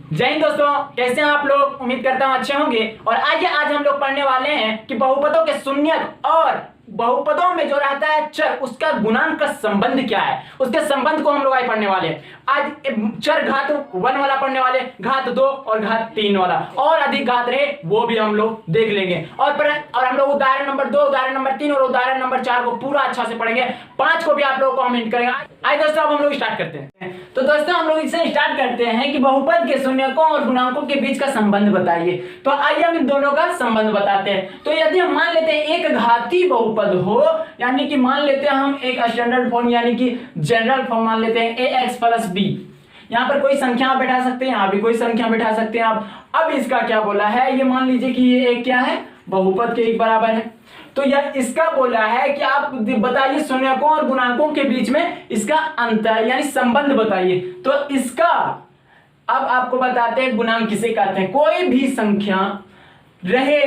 जय हिंद दोस्तों, कैसे हैं आप लोग। उम्मीद करता हूं अच्छे होंगे। और आज हम लोग पढ़ने वाले हैं कि बहुपदों के शून्यक और बहुपदों में जो रहता है चर, उसका गुणांक का संबंध क्या है, उसके संबंध को हम लोग आज पढ़ने वाले हैं। आज चर घात 1 वाला पढ़ने वाले, घात 2 और घात 3 वाला, और अधिक घात रहे वो भी हम लोग देख लेंगे। और हम लोग उदाहरण नंबर 2, उदाहरण नंबर 3 और उदाहरण नंबर 4 को पूरा अच्छा से पढ़ेंगे। 5 को भी आप लोग कमेंट करेंगे। आइए दोस्तों, अब हम लोग स्टार्ट करते हैं। तो दोस्तों हम लोग इससे स्टार्ट करते हैं कि बहुपद के शून्यकों और गुणांकों के बीच का संबंध बताइए। तो आइए हम इन दोनों का संबंध बताते हैं। तो यदि हम मान लेते हैं एक घाती बहुपद हो, यानी कि मान लेते हैं हम एक स्टैंडर्ड फॉर्म यानी कि जनरल फॉर्म मान लेते हैं ax + b। यहाँ पर कोई संख्या आप बैठा सकते हैं, यहाँ भी कोई संख्या बैठा सकते हैं आप। अब इसका क्या बोला है, ये मान लीजिए कि ये एक क्या है, बहुपद के एक बराबर है। तो यह इसका बोला है कि आप बताइए शून्यकों और गुणांकों के बीच में इसका अंतर यानी संबंध बताइए। तो इसका अब आपको बताते हैं गुणांक किसे कहते हैं। कोई भी संख्या रहे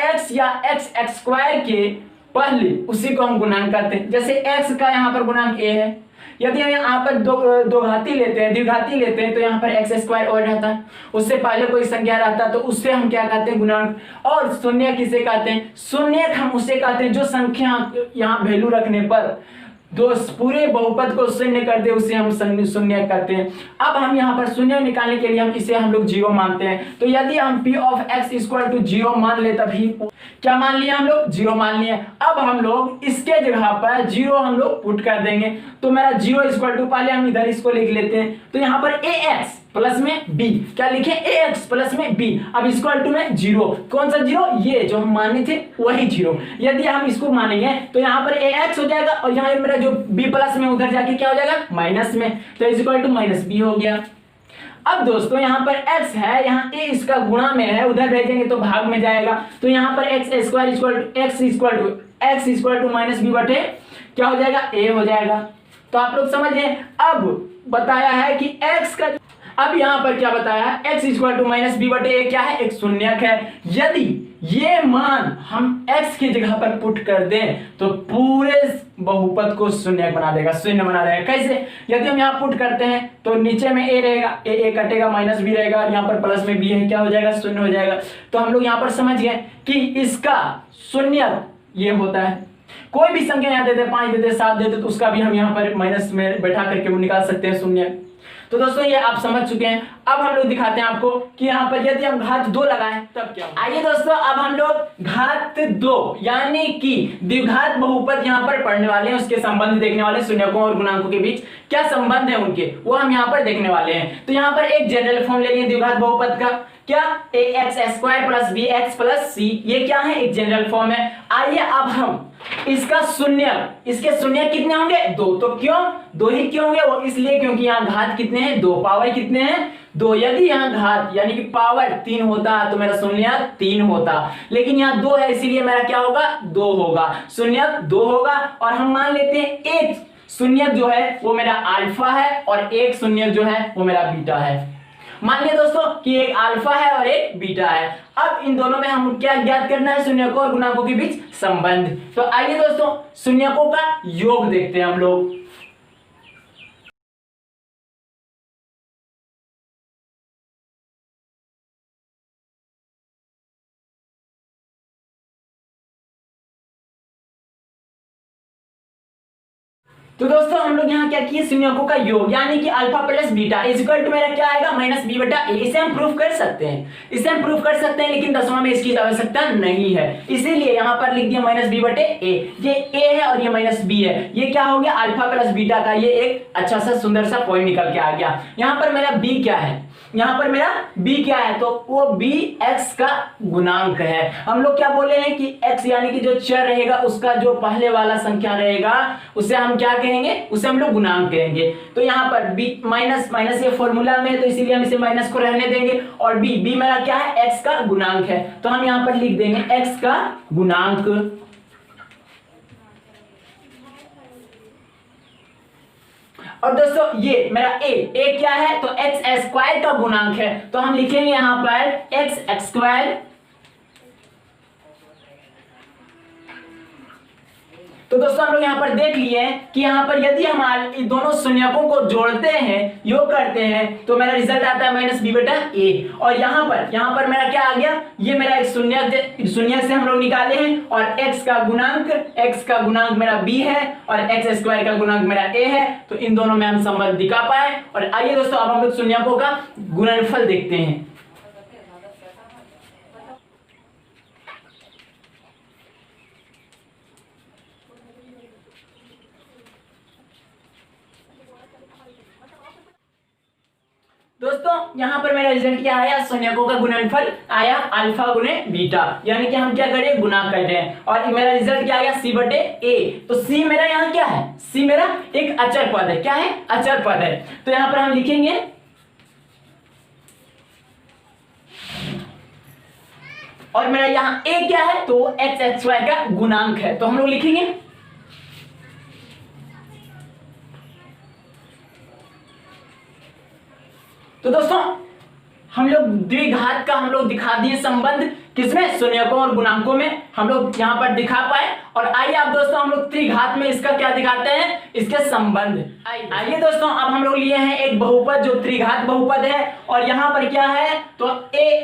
x या x² के पहले, उसी को हम गुणांक कहते हैं। जैसे x का यहाँ पर गुणांक a है। यदि हम यहाँ पर दो घाती लेते हैं, द्विघाती लेते हैं, तो यहाँ पर x² और रहता है। उससे पहले कोई संख्या रहता है तो उससे हम क्या कहते हैं, गुणांक। और शून्य किसे कहते हैं, शून्यक हम उसे कहते हैं जो संख्या यहाँ वैल्यू रखने पर दो पूरे बहुपद को शून्य कर दे, उसे हम शून्य कहते हैं। अब हम यहाँ पर शून्य निकालने के लिए हम इसे हम लोग 0 मानते हैं। तो यदि हम p of x = 0 मान ले, तभी क्या मान लिया हम लोग, 0 मान लिए। अब हम लोग इसके जगह पर 0 हम लोग पुट कर देंगे। तो मेरा 0 = पहले हम इधर इसको लिख लेते हैं। तो यहाँ पर ax प्लस में b, क्या लिखे, ax प्लस में b। अब इक्वल टू में 0, कौन सा 0, ये जो हम माने थे वही 0। यदि हम इसको मानेंगे तो यहाँ पर ax हो जाएगा और यहाँ मेरा जो b प्लस में उधर जाके क्या हो जाएगा, माइनस में। तो इक्वल टू -b हो गया। अब दोस्तों यहाँ पर x है, यहाँ a इसका गुणा में है, उधर भेजेंगे तो भाग में जाएगा। तो यहाँ पर x² -b बटे क्या हो जाएगा, a हो जाएगा। तो आप लोग समझ गए। अब बताया है कि x का, अब यहाँ पर क्या बताया है, x = -b बटे a क्या है, एक शून्यक है। यदि ये मान हम x की जगह पर पुट कर दें तो पूरे बहुपद को शून्यक बना देगा, शून्य बना देगा। कैसे, यदि हम यहाँ पुट करते हैं तो नीचे में a रहेगा, a कटेगा, -b रहेगा, और यहाँ पर प्लस में b है, क्या हो जाएगा, शून्य हो जाएगा। तो हम लोग यहाँ पर समझ गए कि इसका शून्यक ये होता है। कोई भी संख्या यहाँ देते, 5 देते, 7 देते, तो उसका भी हम यहाँ पर माइनस में बैठा करके वो निकाल सकते हैं शून्य। तो दोस्तों ये आप समझ चुके हैं। अब हम लोग दिखाते हैं आपको कि यहाँ पर यदि हम घात 2 लगाएं तब क्या होगा। आइए दोस्तों, अब हम लोग घात 2 यानी कि द्विघात बहुपद यहाँ पर पढ़ने वाले हैं, उसके संबंध देखने वाले हैं। शून्यकों और गुणांकों के बीच क्या संबंध है उनके, वो हम यहाँ पर देखने वाले हैं। तो यहाँ पर एक जनरल फॉर्म ले लिए द्विघात बहुपद का, क्या, ax² + bx + c, ये क्या है, एक जनरल फॉर्म है। आइए अब हम इसका शून्य, इसके शून्य कितने होंगे, 2। तो क्यों 2 ही क्यों होंगे, वो इसलिए क्योंकि यहाँ घात कितने हैं, 2, पावर कितने हैं, 2। यदि यहाँ घात यानी कि पावर 3 होता तो मेरा शून्य 3 होता, लेकिन यहाँ 2 है इसीलिए मेरा क्या होगा, 2 होगा, शून्य 2 होगा। और हम मान लेते हैं एक शून्य जो है वो मेरा अल्फा है और एक शून्य जो है वो मेरा बीटा है। मान लिया दोस्तों कि एक अल्फा है और एक बीटा है। अब इन दोनों में हम क्या ज्ञात करना है, शून्यकों और गुणांकों के बीच संबंध। तो आइए दोस्तों शून्यकों का योग देखते हैं हम लोग। तो दोस्तों हम लोग यहाँ क्या किए, शून्यकों का योग यानी कि alpha plus beta equal to मेरा क्या आएगा, -b बटा a। इसे हम प्रूफ कर सकते हैं, इसे हम प्रूफ कर सकते हैं, लेकिन दसवां में इसकी आवश्यकता नहीं है, इसीलिए यहाँ पर लिख दिया -b बटे a। ये a है और ये -b है, ये क्या हो गया, अल्फा प्लस बीटा का ये एक अच्छा सा सुंदर सा पॉइंट निकल के आ गया। यहाँ पर मेरा b क्या है, यहाँ पर मेरा b क्या है, तो वो b x का गुणांक है। हम लोग क्या बोले हैं कि x यानी कि जो चर रहेगा उसका जो पहले वाला संख्या रहेगा उसे हम क्या कहेंगे, उसे हम लोग गुणांक कहेंगे। तो यहाँ पर b माइनस ये फॉर्मूला में है तो इसीलिए हम इसे माइनस को रहने देंगे, और b मेरा क्या है, x का गुणांक है। तो हम यहाँ पर लिख देंगे x का गुणांक। और दोस्तों ये मेरा a क्या है, तो x² का गुणांक है। तो हम लिखेंगे यहाँ पर x²। तो दोस्तों हम लोग यहाँ पर देख लिए हैं कि यहाँ पर यदि हम इन दोनों शून्यकों को जोड़ते हैं, योग करते हैं, तो मेरा रिजल्ट आता है माइनस बी बटा ए। और यहाँ पर मेरा क्या आ गया, ये मेरा एक शून्य से हम लोग निकाले हैं और x का गुणांक मेरा b है और x स्क्वायर का गुणांक मेरा a है। तो इन दोनों में हम संबंध दिखा पाए। और आइए दोस्तों अब हम लोग शून्यकों का गुणनफल देखते हैं। दोस्तों यहाँ पर मेरा रिजल्ट क्या आया, शून्यकों का गुणनफल आया अल्फा गुने बीटा, यानी कि हम क्या कर रहे हैं, गुना कर रहे हैं। और मेरा रिजल्ट क्या आया, c बटे a। तो c मेरा यहाँ क्या है, c मेरा एक अचर पद है। क्या है, अचर पद है। तो यहाँ पर हम लिखेंगे और मेरा यहाँ a क्या है, तो x y का गुणांक है। तो हम लोग लिखेंगे तो दोस्तों हम लोग द्विघात का हम लोग दिखा दिए संबंध, किसमें, शून्यकों और गुणांकों में हम लोग यहाँ पर दिखा पाए। और आइए अब दोस्तों हम लोग त्रिघात में इसका क्या दिखाते हैं, इसके संबंध। आइए दोस्तों अब हम लोग लिए हैं एक बहुपद जो त्रिघात बहुपद है। और यहाँ पर क्या है, तो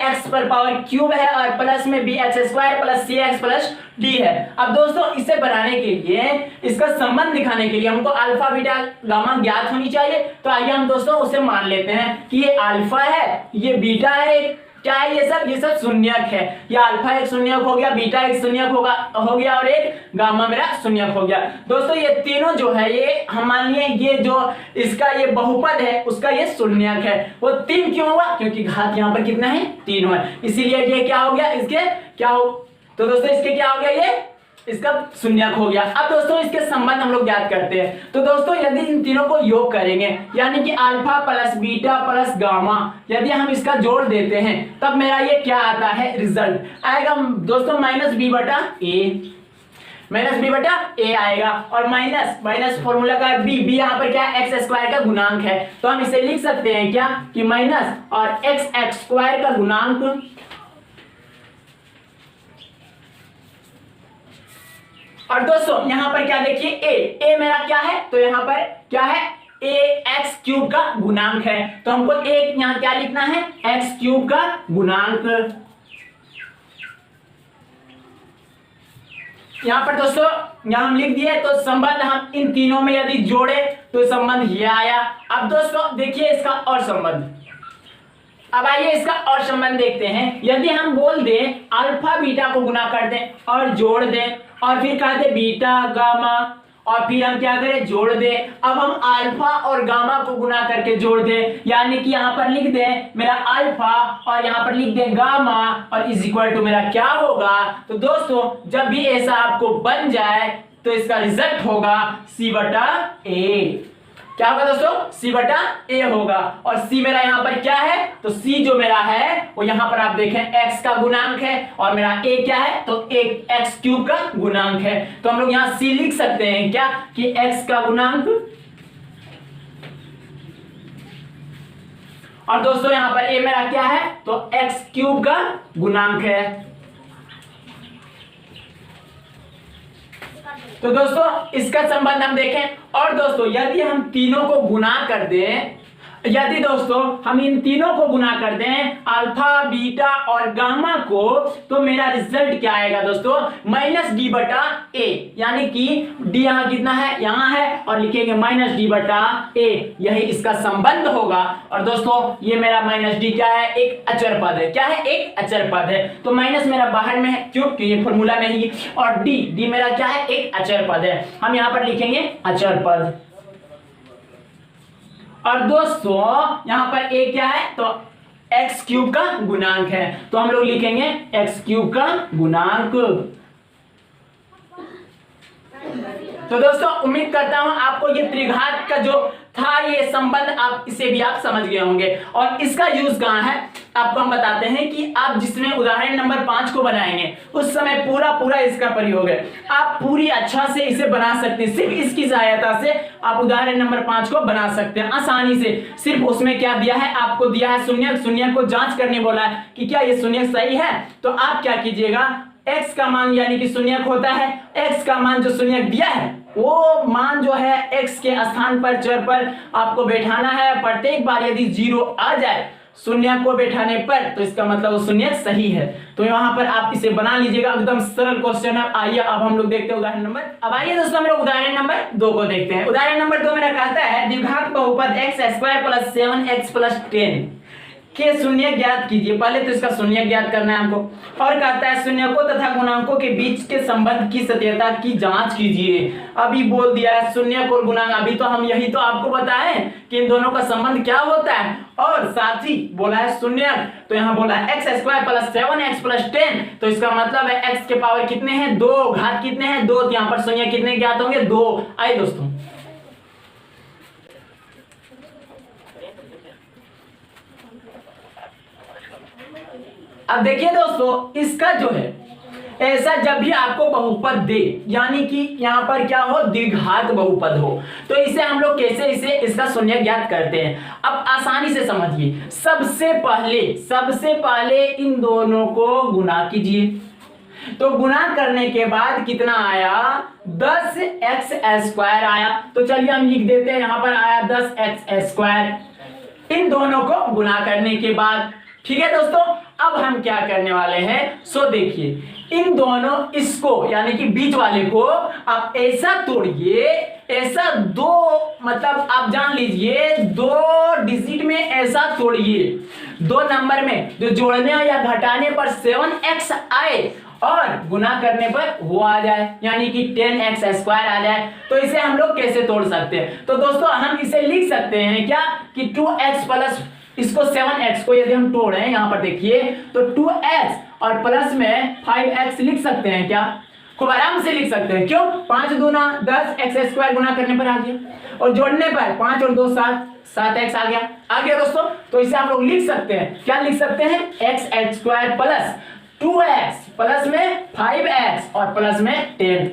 ax पर पावर क्यूब है और प्लस में bx square plus cx plus d है। अब दोस्तों इसे बनाने के लिए, इसका संबंध दिखाने के लिए हमको अल्फा बीटा गामा ज्ञात होनी चाहिए। तो आइए हम दोस्तों उसे मान लेते हैं कि ये अल्फा है, ये बीटा है, क्या है, ये सब शून्यक है। या अल्फा एक शून्यक हो गया, बीटा एक शून्यक हो गया और एक गामा मेरा शून्यक हो गया। दोस्तों ये तीनों जो है, ये हम मान लिए ये जो इसका ये बहुपद है उसका ये शून्यक है। वो 3 क्यों हुआ, क्योंकि घात यहाँ पर कितना है, 3 है, इसीलिए ये क्या हो गया, इसके क्या हो, तो दोस्तों इसके क्या हो गया, ये इसका शून्यक हो गया। अब दोस्तों इसके संबंध हम लोग ज्ञात करते हैं। तो दोस्तों यदि इन तीनों को योग करेंगे, यानी कि alpha plus beta plus gamma, यदि हम इसका जोड़ देते हैं तब मेरा ये क्या आता है, रिजल्ट आएगा दोस्तों माइनस बी बटा ए आएगा। और माइनस फॉर्मूला का बी यहाँ पर क्या है, एक्स स्क्वायर का गुणांक है। तो हम इसे लिख सकते हैं क्या, कि माइनस और एक्स स्क्वायर का गुणांक और दोस्तों यहाँ पर क्या देखिए, a मेरा क्या है, तो यहाँ पर क्या है, ax क्यूब का गुणांक है। तो हमको एक यहाँ क्या लिखना है, x क्यूब का गुणांक। यहाँ पर दोस्तों यहाँ हम लिख दिए। तो संबंध हम इन तीनों में यदि जोड़े तो संबंध ये आया। अब दोस्तों देखिए इसका और संबंध, अब आइए इसका और संबंध देखते हैं। यदि हम बोल दें अल्फा बीटा को गुना कर दें और जोड़ दें और फिर कह दें बीटा गामा और फिर हम क्या करें, जोड़ दें। अब हम अल्फा और गामा को गुना करके जोड़ दें, यानी कि यहाँ पर लिख दें मेरा अल्फा और यहाँ पर लिख दें गामा और इज इक्वल टू मेरा क्या होगा। तो दोस्तों जब भी ऐसा आपको बन जाए तो इसका रिजल्ट होगा c बटा a। क्या होगा दोस्तों, c बटा a होगा। और c मेरा यहाँ पर क्या है, तो c जो मेरा है वो यहाँ पर आप देखें x का गुणांक है और मेरा a क्या है, तो एक x क्यूब का गुणांक है। तो हम लोग यहाँ c लिख सकते हैं क्या, कि x का गुणांक। और दोस्तों यहाँ पर a मेरा क्या है, तो x क्यूब का गुणांक है। तो दोस्तों इसका संबंध हम देखें। और दोस्तों यदि हम तीनों को गुना कर दें, यदि दोस्तों हम इन तीनों को गुना कर दें अल्फा बीटा और गामा को, तो मेरा रिजल्ट क्या आएगा दोस्तों, माइनस डी बटा ए। यानी कि डी यहाँ कितना है, यहाँ है, और लिखेंगे माइनस डी बटा ए, यही इसका संबंध होगा। और दोस्तों ये मेरा माइनस डी क्या है, एक अचर पद है। क्या है, एक अचर पद है। तो माइनस मेरा बाहर में है, क्यों, क्योंकि ये फॉर्मूला में ही। और डी मेरा क्या है, एक अचर पद है। हम यहाँ पर लिखेंगे अचर पद। और दोस्तों यहां पर a क्या है, तो x क्यूब का गुणांक है। तो हम लोग लिखेंगे x क्यूब का गुणांक। तो दोस्तों उम्मीद करता हूं आपको ये त्रिघात का जो था ये संबंध आप इसे भी आप समझ गए होंगे। और इसका यूज कहां है आपको हम बताते हैं कि आप जिसमें उदाहरण नंबर 5 को बनाएंगे उस समय पूरा इसका प्रयोग है। आप पूरी अच्छा से इसे बना सकते हैं, सिर्फ इसकी सहायता से आप उदाहरण नंबर 5 को बना सकते हैं आसानी से। सिर्फ उसमें क्या दिया है, आपको दिया है शून्यक को जांच करने बोला है कि क्या ये शून्यक सही है। तो आप क्या कीजिएगा, x का मान यानी कि शून्यक होता है, x का मान जो शून्यक दिया है वो मान जो है x के स्थान पर चर पर आपको बैठाना है। प्रत्येक बार यदि 0 आ जाए शून्यक को बैठाने पर तो इसका मतलब वो शून्यक सही है। तो यहाँ पर आप इसे बना लीजिएगा, एकदम सरल क्वेश्चन है। आइए अब हम लोग देखते हैं उदाहरण नंबर। अब आइए दोस्तों हम लोग उदाहरण नंबर 2 को देखते हैं। उदाहरण नंबर 2 मेरा कहता है द्विघात बहुपद x² + 7x + 10 के शून्य ज्ञात कीजिए। पहले तो इसका शून्य ज्ञात करना है हमको और कहता है शून्यकों तथा गुणांकों के बीच के संबंध की सत्यता की जांच कीजिए। अभी बोल दिया है शून्यक और गुणांक, अभी तो हम यही तो आपको बताएं कि इन दोनों का संबंध क्या होता है और साथ ही बोला है शून्यक। तो यहाँ बोला है x² + 7x + 10, तो इसका मतलब है x के पावर कितने हैं 2, घात कितने हैं 2, तो यहाँ पर शून्य कितने ज्ञात होंगे 2। आइए दोस्तों अब देखिए दोस्तों इसका जो है ऐसा जब भी आपको बहुपद दे यानी कि यहाँ पर क्या हो द्विघात बहुपद हो तो इसे हम लोग कैसे इसका शून्य ज्ञात करते हैं। अब आसानी से समझिए, सबसे पहले इन दोनों को गुणा कीजिए। तो गुणा करने के बाद कितना आया 10x² आया। तो चलिए हम लिख देते हैं, यहाँ पर आया 10x²। इन दोनों को गुणा करने के बाद ठीक है दोस्तों, अब हम क्या करने वाले हैं सो देखिए इन दोनों इसको यानी कि बीच वाले को आप ऐसा तोड़िए, ऐसा दो मतलब आप जान लीजिए 2 डिजिट में ऐसा तोड़िए, 2 नंबर में जो जोड़ने या घटाने पर 7x आए और गुना करने पर वो आ जाए यानी कि 10x² आ जाए। तो इसे हम लोग कैसे तोड़ सकते हैं, तो दोस्तों हम इसे लिख सकते हैं क्या कि 2x प्लस इसको 7x को यदि हम तोड़ें यहाँ पर देखिए तो 2x और प्लस में 5x लिख सकते हैं क्या, खूब आराम से लिख सकते हैं। क्यों 5 दूना 10x² गुना करने पर आ गया और जोड़ने पर 5 और 2 7x आ गया दोस्तों। तो इसे हम लोग लिख सकते हैं, क्या लिख सकते हैं x² प्लस 2x प्लस में 5x और प्लस में 10।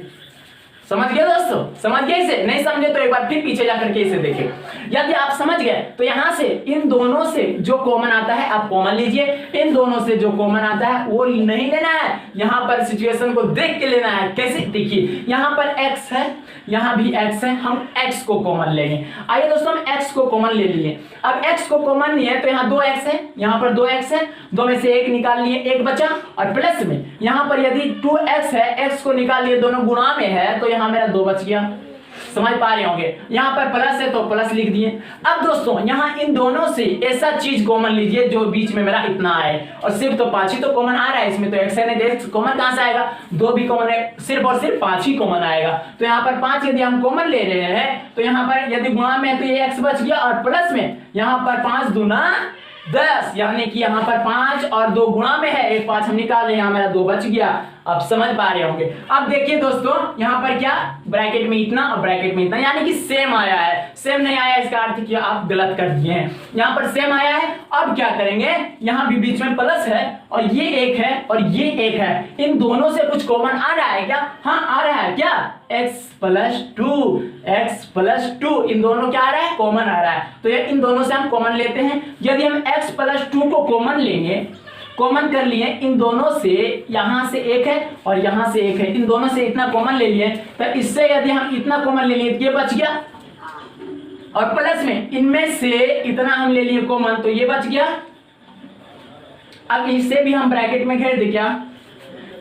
समझ गए दोस्तों, समझ गए इसे, नहीं समझे तो एक बार फिर पीछे जाकर के इसे देखें। यदि आप समझ गए तो यहां से इन दोनों से जो कॉमन आता है आप कॉमन लीजिए, इन दोनों से जो कॉमन आता है वो नहीं लेना है, यहां पर सिचुएशन को देख के लेना है। कैसे देखिए यहाँ पर x है, यहाँ भी x है, हम x को कॉमन लेंगे। आइए दोस्तों हम x को कॉमन ले लिए। अब x को कॉमन लिए तो यहाँ 2x है, यहाँ पर 2x है, 2 में से 1 निकाल लिए 1 बचा और प्लस में यहाँ पर यदि 2x है x को निकाल लिए दोनों गुणा में है तो यहाँ मेरा 2 बच गया। समझ पा रहे होंगे, यहाँ पर प्लस है तो प्लस लिख दिए। अब दोस्तों यहाँ इन दोनों से ऐसा चीज कॉमन लीजिए जो बीच में मेरा इतना आए और सिर्फ तो 5 ही तो कॉमन आ रहा है, इसमें तो x है नहीं, कॉमन कहां से आएगा 2 भी कॉमन है, सिर्फ और सिर्फ 5 ही कॉमन आएगा। तो यहाँ पर 5 यदि हम कॉमन ले रहे हैं तो यहाँ पर यदि गुणा में है तो ये x बच गया और प्लस में यहाँ पर 5 दूना 10 यानी कि यहाँ पर 5 और 2 गुणा में है, एक 5 हम निकाल रहे, यहाँ मेरा 2 बच गया। अब समझ पा रहे होंगे। अब देखिए दोस्तों यहाँ पर क्या ब्रैकेट में इतना और ब्रैकेट में इतना यानी कि सेम आया है, सेम नहीं आया इसका अर्थ कि आप गलत कर दिए हैं। यहाँ पर सेम आया है, अब क्या करेंगे यहाँ भी बीच में प्लस है और ये 1 है और ये 1 है, इन दोनों से कुछ कॉमन आ रहा है क्या, हाँ आ रहा है क्या x प्लस 2 इन दोनों क्या आ रहा है कॉमन आ रहा है। तो ये इन दोनों से हम कॉमन लेते हैं। यदि हम x प्लस 2 को कॉमन लेंगे, कॉमन कर लिए इन दोनों से, यहां से 1 है और यहां से 1 है, इन दोनों से इतना कॉमन ले लिए तो इससे यदि हम इतना कॉमन ले लिए तो ये बच गया और प्लस में इनमें से इतना हम ले लिए कॉमन तो ये बच गया। अब इसे भी हम ब्रैकेट में घेर दे क्या,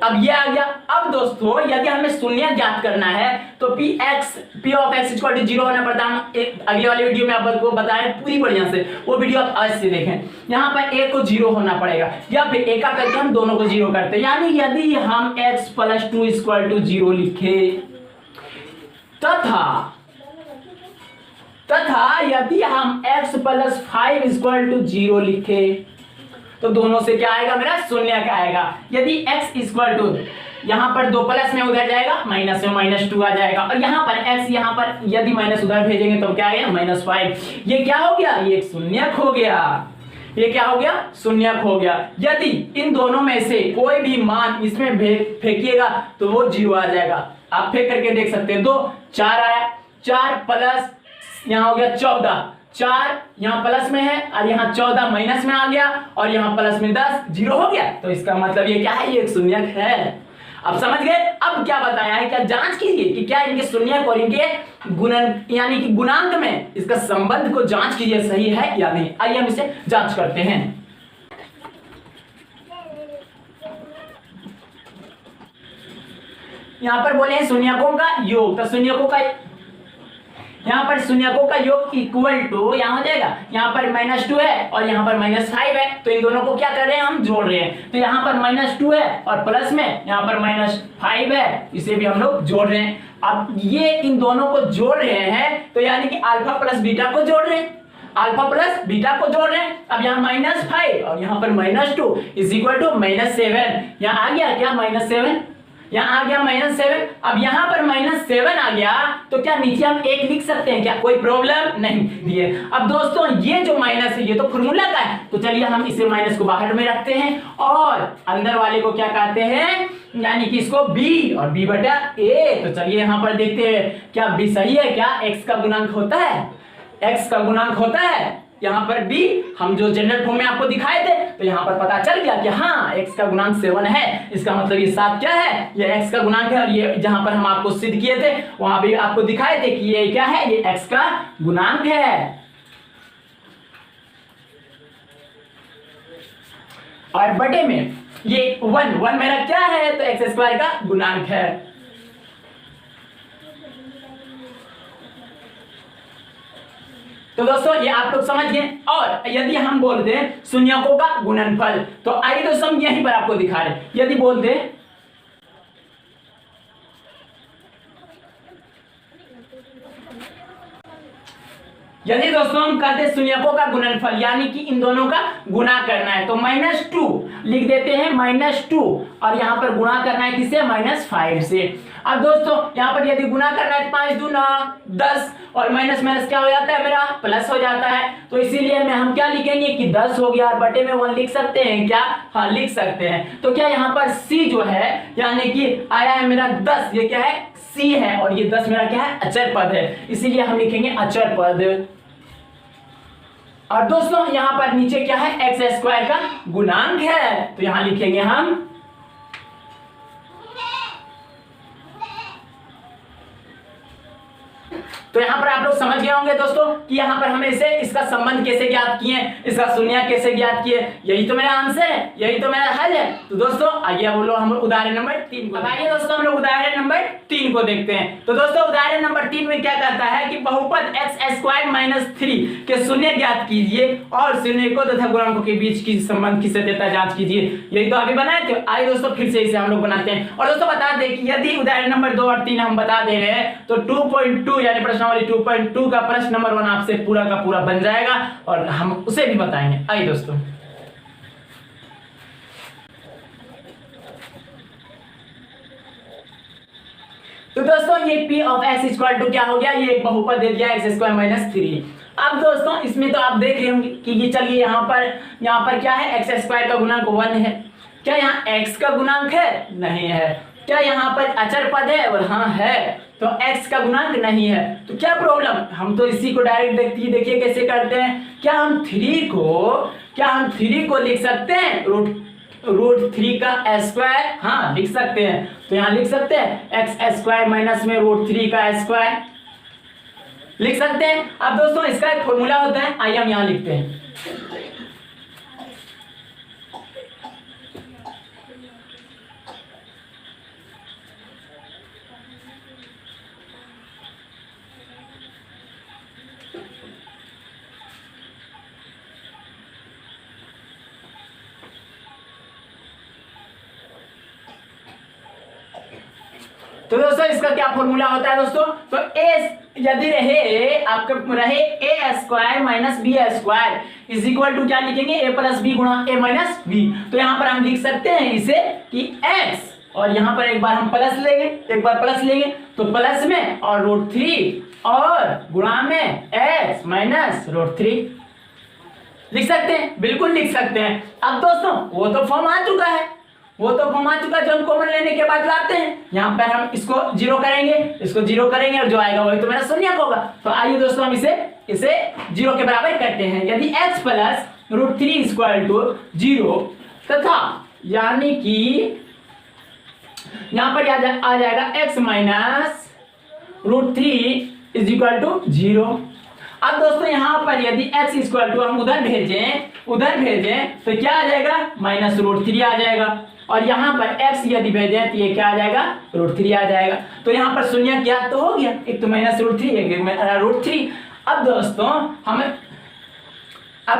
अब ये आ गया। अब दोस्तों यदि हमें शून्य ज्ञात करना है तो p of x equal to 0 होना पड़ता है। हम एक अगले वाले वीडियो में आपको बताएं पूरी बढ़िया से, वो वीडियो आप आज से देखें। यहाँ पर a को 0 होना पड़ेगा या फिर एक करके हम दोनों को 0 करते हैं, यानी यदि हम x प्लस 2 इक्वल टू 0 लिखे तथा यदि हम x प्लस 5 इक्वल टू 0 लिखे तो दोनों से क्या आएगा मेरा शून्य का आएगा। यदि x इक्वल टू यहाँ पर 2 प्लस में उधर जाएगा माइनस में -2 आ जाएगा और यहाँ पर x यहाँ पर यदि माइनस उधर भेजेंगे तो क्या आएगा -5। ये क्या हो गया, ये एक शून्यक हो गया, ये क्या हो गया शून्यक हो गया। यदि इन दोनों में से कोई भी मान इसमें फेंकिएगा तो वो 0 आ जाएगा। आप फेंक करके देख सकते हैं। 2 4 आया, 4 प्लस यहाँ हो गया 14, 4 यहाँ प्लस में है और यहाँ 14 माइनस में आ गया और यहाँ प्लस में 10 0 हो गया। तो इसका मतलब ये क्या है, ये एक शून्यक है। अब समझ गए। अब क्या बताया है, क्या जांच कीजिए कि क्या इनके शून्यक और इनके गुणन यानी कि गुणांक में इसका संबंध को जांच कीजिए सही है या नहीं। आइए हम इसे जांच करते हैं। यहां पर बोले हैं शून्यकों का योग, तो शून्यकों का यहाँ पर शून्यकों का योग इक्वल टू यहाँ हो जाएगा, यहाँ पर -2 है और यहाँ पर -5 है, तो इन दोनों को क्या कर रहे हैं हम जोड़ रहे हैं। तो यहाँ पर -2 है और प्लस में यहाँ पर -5 है, इसे भी हम लोग जोड़ रहे हैं। अब ये इन दोनों को जोड़ रहे हैं तो यानी कि अल्फा प्लस बीटा को जोड़ रहे हैं, अल्फा प्लस बीटा को जोड़ रहे हैं। अब यहाँ -5 और यहाँ पर -2 इज इक्वल टू -7, यहाँ आ गया क्या -7, यहाँ आ गया -7। अब यहाँ पर -7 आ गया तो क्या नीचे हम 1 लिख सकते हैं क्या, कोई प्रॉब्लम नहीं दिए। अब दोस्तों ये जो माइनस है ये तो फॉर्मूला का है, तो चलिए हम इसे माइनस को बाहर में रखते हैं और अंदर वाले को क्या कहते हैं, यानी कि इसको b और b बटा a। तो चलिए यहाँ पर देखते हैं क्या b सही है क्या, x का गुणांक होता है, x का गुणांक होता है। यहाँ पर b हम जो जनरल फॉर्म में आपको दिखाए थे तो यहाँ पर पता चल गया कि हाँ x का गुणांक 7 है, इसका मतलब ये 7 क्या है, ये x का गुणांक है। और ये जहां पर हम आपको सिद्ध किए थे वहां भी आपको दिखाए थे कि ये क्या है, ये x का गुणांक है। और बटे में ये 1 मेरा क्या है, तो x² का गुणांक है। तो दोस्तों ये आप लोग समझ गए। और यदि हम बोल दें शून्यकों का गुणनफल, तो आइए दोस्तों हम यहीं पर आपको दिखा रहे हैं। यदि बोल दें यदि दोस्तों हम कहते शून्यकों का गुणनफल यानी कि इन दोनों का गुणा करना है, तो -2 लिख देते हैं, -2 और यहाँ पर गुणा करना है किससे, -5 से। अब दोस्तों यहाँ पर यदि गुणा करना है 5 दूना 10 और माइनस माइनस क्या हो जाता है मेरा, प्लस हो जाता है। तो इसीलिए में हम क्या लिखेंगे कि 10 हो गया और बटे में 1 लिख सकते हैं क्या, हाँ लिख सकते हैं। तो क्या यहाँ पर c जो है यानी कि आया है मेरा 10, ये क्या है c है और ये 10 मेरा क्या है अचर पद है, इसीलिए हम लिखेंगे अचर पद। और दोस्तों यहाँ पर नीचे क्या है, x² का गुणांक है, तो यहाँ लिखेंगे हम तो यहाँ पर आप लोग समझ गए होंगे दोस्तों कि यहाँ पर हमें इसे इसका संबंध कैसे ज्ञात किए, इसका शून्यक कैसे ज्ञात किए, यही तो मेरा आंसर है, यही तो मेरा हल है। तो दोस्तों आइए हम लोग उदाहरण नंबर 3 को आइए दोस्तों हम लोग उदाहरण नंबर 3 को देखते हैं। तो दोस्तों उदाहरण नंबर 3 में क्या कहता है कि बहुपद x² - 3 के शून्य ज्ञात कीजिए और शून्यकों तथा गुणांकों के बीच की संबंध की सत्यता जांच कीजिए। यही तो अभी बनाए थे, आइए दोस्तों फिर से इसे हम लोग बनाते हैं। और दोस्तों बता दें कि यदि उदाहरण नंबर 2 और 3 हम बता दे रहे हैं तो 2.2 यानी प्रश्नावली 2.2 का प्रश्न नंबर 1 आपसे पूरा का पूरा बन जाएगा और हम उसे भी बताएंगे। आइए दोस्तों तो दोस्तों ये p of x = क्या हो गया, ये एक बहुपद दे दिया x² - 3। अब दोस्तों इसमें तो आप देख रहे होंगे कि ये चलिए यहाँ पर क्या है, x² का गुणांक 1 है। क्या यहाँ x का गुणांक है, नहीं है। क्या यहाँ पर अचर पद है, और हाँ है। तो x का गुणांक नहीं है, तो क्या प्रॉब्लम, हम तो इसी को डायरेक्ट देखिए कैसे करते हैं। क्या हम 3 को लिख सकते हैं √3 का स्क्वायर, हाँ लिख सकते हैं। तो यहाँ लिख सकते हैं x² माइनस में √3 का स्क्वायर लिख सकते हैं। अब दोस्तों इसका एक फॉर्मूला होता है, आइए हम यहाँ लिखते हैं। तो दोस्तों इसका क्या फॉर्मूला होता है दोस्तों, तो a यदि रहे आपका रहे a² - b² is equal to क्या लिखेंगे, a + b गुणा a - b। तो यहाँ पर हम लिख सकते हैं इसे कि x और यहाँ पर एक बार हम प्लस लेंगे, तो प्लस में और √3 और गुणा में x - √3 लिख सकते हैं, बिल्कुल लिख सकते हैं। अब दोस्तों वो तो फॉर्म आ चुका है, जो हम कॉमन लेने के बाद लाते हैं। यहाँ पर हम इसको जीरो करेंगे और जो आएगा वही तो मेरा शून्यक होगा। तो आइए दोस्तों हम इसे 0 के बराबर करते हैं। यदि x + √3 = 0 तथा यानी कि यहाँ पर आ जाएगा x minus √3 is equal to 0। अब दोस्तों यहाँ पर यदि x इक्वल टू हम उधर भेजें तो क्या आ जाएगा, -√3 आ जाएगा। और यहाँ पर x यदि भेजें तो ये क्या आ जाएगा, √3 आ जाएगा। तो यहाँ पर शून्य क्या तो हो गया, एक तो -√3 एक √3। अब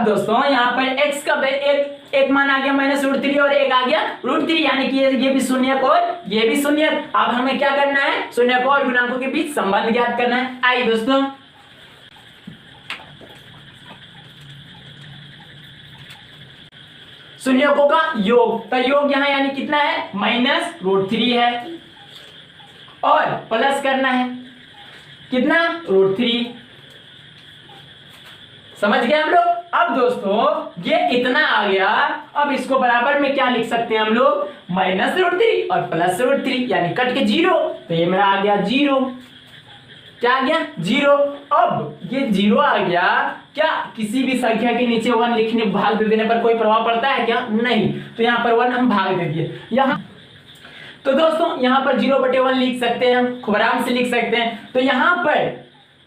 दोस्तों यहाँ पर x का एक मान आ गया -√3 और एक आ गया √3, यानी कि ये भी शून्य और ये भी शून्य। अब हमें क्या करना है, शून्य और गुणांकों के बीच संबंध ज्ञात करना है। आइए दोस्तों, शून्यकों का योग, तो योग यहाँ यानी कितना है, -√3 है और प्लस करना है कितना, √3। समझ गए हम लोग। अब दोस्तों ये इतना आ गया, अब इसको बराबर में क्या लिख सकते हैं हम लोग, -√3 और +√3 यानी कट के 0, तो ये मेरा आ गया 0। क्या आ गया, 0। अब ये 0 आ गया, क्या किसी भी संख्या के नीचे 1 लिखने भाग दे देने पर कोई प्रभाव पड़ता है क्या, नहीं। तो यहाँ पर 1 हम भाग दे दिए यहाँ। तो दोस्तों यहाँ पर 0/1 लिख सकते हैं, हम खूब आराम से लिख सकते हैं। तो यहाँ पर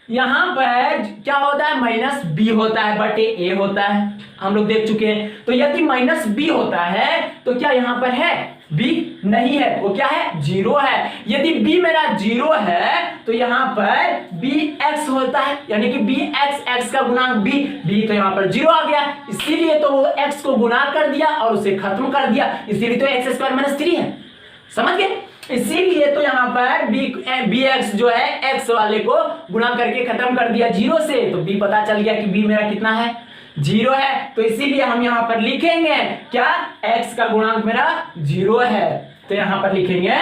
क्या होता है, -b होता है बटे a होता है, हम लोग देख चुके हैं। तो यदि -b होता है तो क्या यहाँ पर है, b नहीं है, वो क्या है, 0 है। यदि b मेरा 0 है तो यहाँ पर bx होता है, यानी कि bx का गुणांक b तो यहाँ पर 0 आ गया, इसीलिए तो वो x को गुणा कर दिया और उसे खत्म कर दिया, इसीलिए तो x² - 3 है। समझ गए, इसीलिए तो यहाँ पर bx जो है x वाले को गुणा करके खत्म कर दिया 0 से, तो b पता चल गया कि b मेरा कितना है, 0 है। तो इसीलिए हम यहाँ पर लिखेंगे क्या, x का गुणांक मेरा 0 है। तो यहाँ पर लिखेंगे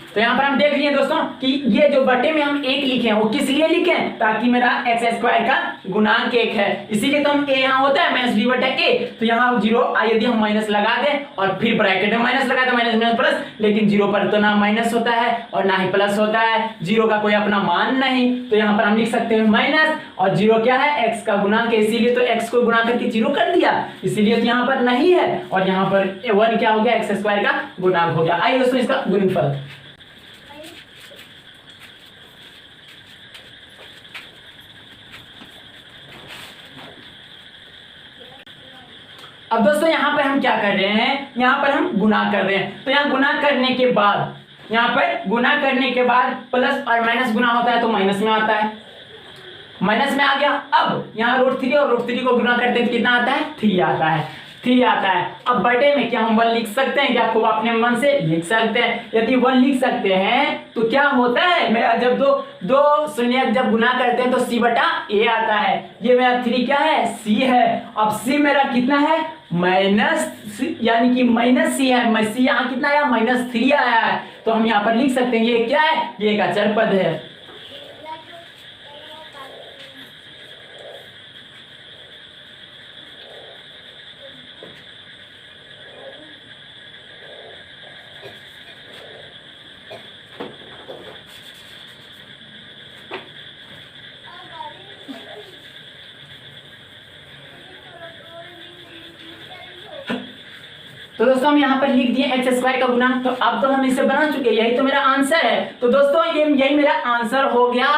तो यहाँ पर हम देख लिए दोस्तों कि ये जो बटे में हम 1 लिखे हैं वो किस लिए लिखे हैं, ताकि मेरा x² का गुणांक 1 है, इसीलिए तो हम a यहाँ होता है -b/a। तो यहाँ 0 यदि हम माइनस लगा दें और फिर ब्रैकेट में माइनस लगा दें, माइनस, लेकिन 0 पर तो ना माइनस होता है और ना ही प्लस होता है, 0 का कोई अपना मान नहीं। तो यहाँ पर हम लिख सकते हैं माइनस, और 0 क्या है, x का गुणांक है, इसीलिए तो x को गुणा करके 0 कर दिया, इसीलिए तो यहाँ पर नहीं है। और यहाँ पर 1 क्या हो गया, x² का गुणांक हो गया। आइए दोस्तों इसका गुणनफल, अब दोस्तों यहाँ पर हम क्या कर रहे हैं, यहाँ पर हम गुणा कर रहे हैं। तो यहाँ गुणा करने के बाद, यहाँ पर गुणा करने के बाद प्लस और माइनस गुणा होता है तो माइनस में आता है, माइनस में आ गया। अब यहाँ √3 और √3 को गुणा करते हैं तो कितना आता है, 3 आता है, 3 आता है। अब बटे में क्या हम 1 लिख सकते हैं क्या, खूब अपने मन से लिख सकते हैं। यदि 1 लिख सकते हैं तो क्या होता है, मेरा जब दो शून्य जब गुणा करते हैं तो c/a आता है। ये मेरा 3 क्या है, c है। अब c मेरा कितना है, यानी कि -c है, c यहाँ कितना आया, -3 आया है। तो हम यहाँ पर लिख सकते हैं ये क्या है, ये एक अचर पद है। तो दोस्तों हम यहाँ पर लिख दिए x² का गुणांक। तो अब तो हम इसे बना चुके हैं, यही तो मेरा आंसर है। तो दोस्तों यही मेरा आंसर हो गया।